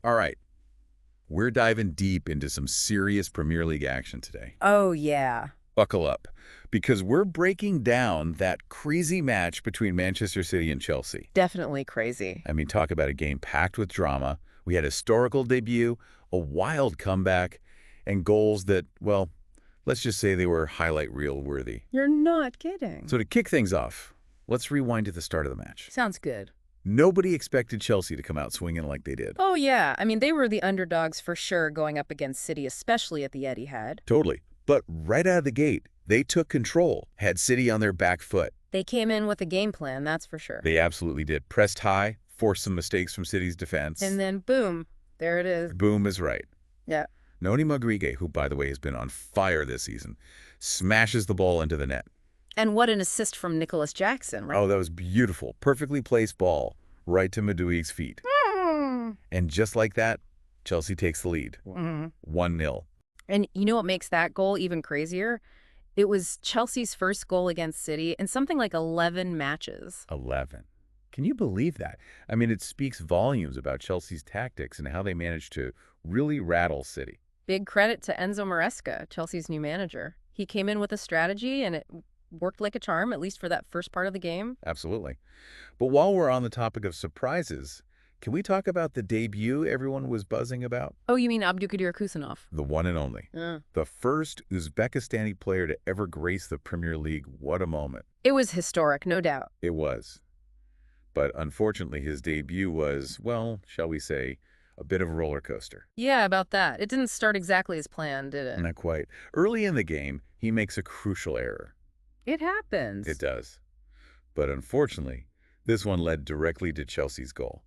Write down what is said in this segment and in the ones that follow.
All right, we're diving deep into some serious Premier League action today. Oh, yeah. Buckle up, because we're breaking down that crazy match between Manchester City and Chelsea. Definitely crazy. I mean, talk about a game packed with drama. We had a historical debut, a wild comeback, and goals that, well, let's just say they were highlight reel worthy. You're not kidding. So to kick things off, let's rewind to the start of the match. Sounds good. Nobody expected Chelsea to come out swinging like they did. Oh, yeah. I mean, they were the underdogs for sure going up against City, especially at the Etihad. Totally. But right out of the gate, they took control, had City on their back foot. They came in with a game plan, that's for sure. They absolutely did. Pressed high, forced some mistakes from City's defense. And then, boom, there it is. Boom is right. Yeah. Noni Magrige, who, by the way, has been on fire this season, smashes the ball into the net. And what an assist from Nicholas Jackson, right? Oh, that was beautiful. Perfectly placed ball right to Madui's feet. And just like that, Chelsea takes the lead. 1-0. And you know what makes that goal even crazier? It was Chelsea's first goal against City in something like 11 matches. 11. Can you believe that? I mean, it speaks volumes about Chelsea's tactics and how they managed to really rattle City. Big credit to Enzo Maresca, Chelsea's new manager. He came in with a strategy and it worked like a charm, at least for that first part of the game. Absolutely. But while we're on the topic of surprises, can we talk about the debut everyone was buzzing about? Oh, you mean Abdulkadir Khusanov? The one and only. The first Uzbekistani player to ever grace the Premier League. What a moment. It was historic, no doubt. It was. But unfortunately, his debut was, well, shall we say, a bit of a roller coaster. Yeah, about that. It didn't start exactly as planned, did it? Not quite. Early in the game, he makes a crucial error. It happens. It does. But unfortunately, this one led directly to Chelsea's goal.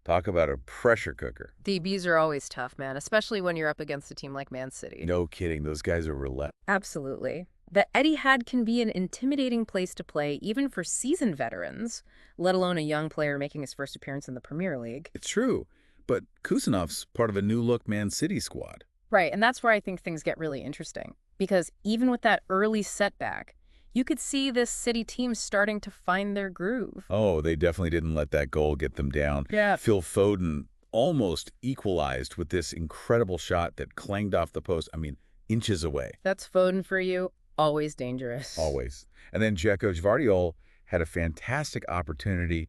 Talk about a pressure cooker. DBs are always tough, man, especially when you're up against a team like Man City. No kidding. Those guys are relentless. Absolutely. The Etihad can be an intimidating place to play even for seasoned veterans, let alone a young player making his first appearance in the Premier League. It's true. But Khusanov's part of a new-look Man City squad. Right, and that's where I think things get really interesting. Because even with that early setback, you could see this City team starting to find their groove. Oh, they definitely didn't let that goal get them down. Yeah. Phil Foden almost equalized with this incredible shot that clanged off the post, inches away. That's Foden for you. Always dangerous. Always. And then Gvardiol had a fantastic opportunity,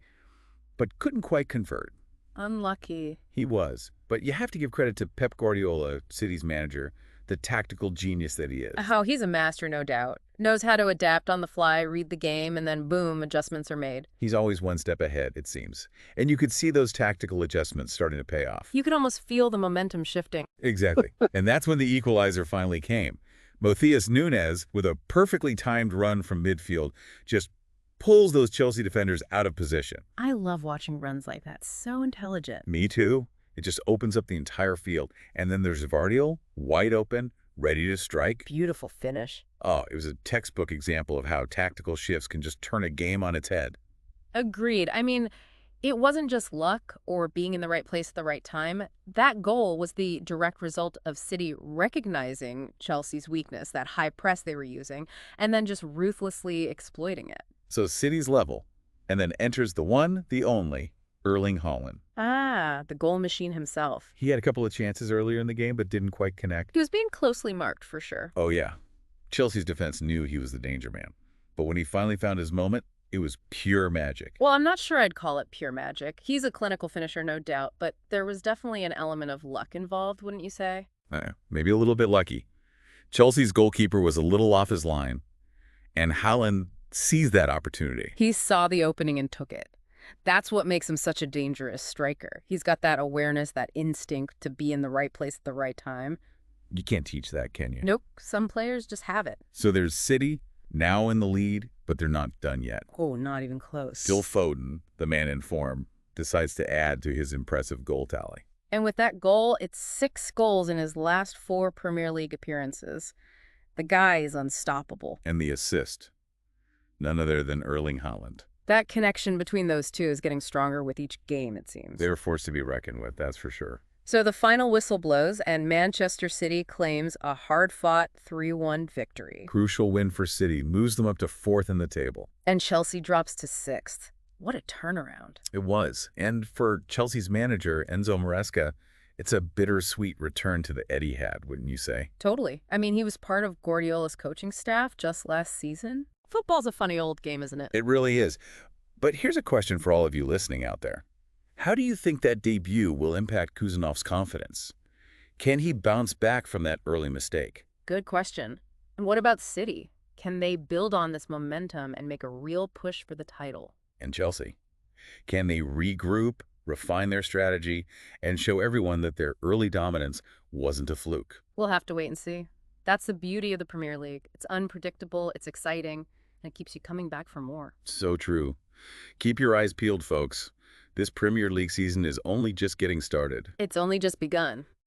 but couldn't quite convert. Unlucky. He was. But you have to give credit to Pep Guardiola, City's manager, the tactical genius that he is. Oh, he's a master, no doubt. Knows how to adapt on the fly, read the game, and then boom, adjustments are made. He's always one step ahead, it seems. And you could see those tactical adjustments starting to pay off. You could almost feel the momentum shifting. Exactly. And that's when the equalizer finally came. Matthias Nunes, with a perfectly timed run from midfield, just pulls those Chelsea defenders out of position. I love watching runs like that. So intelligent. Me too. It just opens up the entire field. And then there's Gvardiol, wide open, ready to strike. Beautiful finish. Oh, it was a textbook example of how tactical shifts can just turn a game on its head. Agreed. I mean, it wasn't just luck or being in the right place at the right time. That goal was the direct result of City recognizing Chelsea's weakness, that high press they were using, and then just ruthlessly exploiting it. So City's level, and then enters the one, the only, Erling Haaland. Ah, the goal machine himself. He had a couple of chances earlier in the game, but didn't quite connect. He was being closely marked, for sure. Oh, yeah. Chelsea's defense knew he was the danger man. But when he finally found his moment, it was pure magic. Well, I'm not sure I'd call it pure magic. He's a clinical finisher, no doubt, but there was definitely an element of luck involved, wouldn't you say? Maybe a little bit lucky. Chelsea's goalkeeper was a little off his line, and Haaland seized that opportunity. He saw the opening and took it. That's what makes him such a dangerous striker. He's got that awareness, that instinct to be in the right place at the right time. You can't teach that, can you? Nope, some players just have it. So there's City, now in the lead, but they're not done yet. Oh, not even close. Still Foden, the man in form, decides to add to his impressive goal tally. And with that goal, it's 6 goals in his last 4 Premier League appearances. The guy is unstoppable. And the assist, none other than Erling Haaland. That connection between those two is getting stronger with each game, it seems. They're a force to be reckoned with, that's for sure. So the final whistle blows, and Manchester City claims a hard-fought 3-1 victory. Crucial win for City, moves them up to 4th in the table. And Chelsea drops to 6th. What a turnaround. It was. And for Chelsea's manager, Enzo Maresca, it's a bittersweet return to the Etihad, wouldn't you say? Totally. I mean, he was part of Guardiola's coaching staff just last season. Football's a funny old game, isn't it? It really is. But here's a question for all of you listening out there. How do you think that debut will impact Khusanov's confidence? Can he bounce back from that early mistake? Good question. And what about City? Can they build on this momentum and make a real push for the title? And Chelsea? Can they regroup, refine their strategy, and show everyone that their early dominance wasn't a fluke? We'll have to wait and see. That's the beauty of the Premier League. It's unpredictable, it's exciting, and it keeps you coming back for more. So true. Keep your eyes peeled, folks. This Premier League season is only just getting started. It's only just begun.